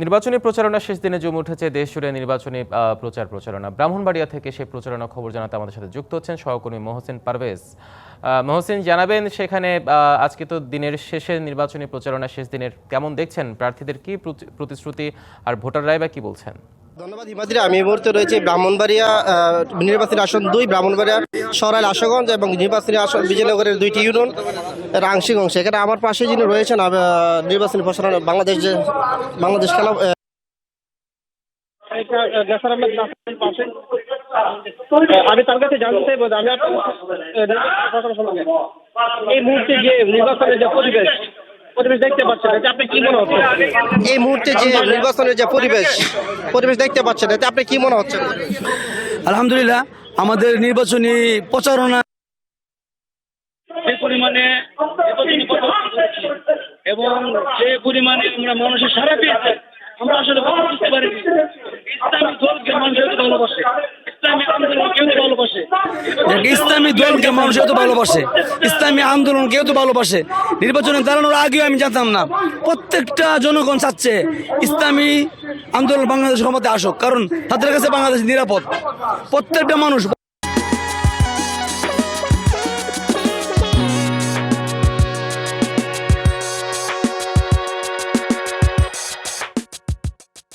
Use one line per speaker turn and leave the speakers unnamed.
নির্বাচনী প্রচারণা শেষ দিনে জমে উঠেছে দেশ জুড়ে নির্বাচনী প্রচারণা। ব্রাহ্মণবাড়িয়া থেকে সেই প্রচারণা খবর জানাতে আমাদের সাথে যুক্ত হচ্ছেন সহকর্মী মহসিন পারভেজ। মহসিন, জানাবেন সেখানে আজকে তো দিনের শেষে নির্বাচনী প্রচারণা শেষ দিনের কেমন দেখছেন, প্রার্থীদের কি প্রতিশ্রুতি আর ভোটাররাই বা কি বলছেন?
ধন্যবাদ হিমাদ্রি। আমি এই মুহূর্তে রয়েছি ব্রাহ্মণবাড়িয়া নির্বাচনী আসন 2 ব্রাহ্মণবাড়িয়া সরাইল আশুগঞ্জ এবং নির্বাচনী আসন বিজয়নগরের 2টি ইউনিয়ন আংশিক অংশ। এখানে আমার পাশে যিনি রয়েছেন নির্বাচনী প্রচারণা বাংলাদেশ খেলা
আমি তার কাছে জানতে চাইবো যে এই মুহূর্তে যে নির্বাচনের যে পরিবেশ দেখতে পাচ্ছেন, এতে আপনি কি মনে হচ্ছে?
এই মুহূর্তে যে নির্বাচনের যে পরিবেশ দেখতে পাচ্ছেন, এতে আপনি কি মনে হচ্ছে?
আলহামদুলিল্লাহ, আমাদের নির্বাচনী প্রচারণা
যে পরিমাণে এবং যে পরিমাণে আমরা মানুষের সারা পেয়েছি, আমরা আসলে বুঝতে পারি ইসলামী দলকে মানুষ এত ভালোবাসে, ইসলামী আন্দোলন কেউ ভালোবাসে,
ইসলামী দলকে মানুষ এত ভালোবাসে, ইসলামী আন্দোলন কেউ তো ভালোবাসে। নির্বাচনে দাঁড়ানোর আগেও আমি জানতাম না, প্রত্যেকটা জনগণ চাচ্ছে ইসলামী আন্দোলন বাংলাদেশ ক্ষমতায় আসুক, কারণ তাদের কাছে বাংলাদেশ নিরাপদ। প্রত্যেকটা মানুষ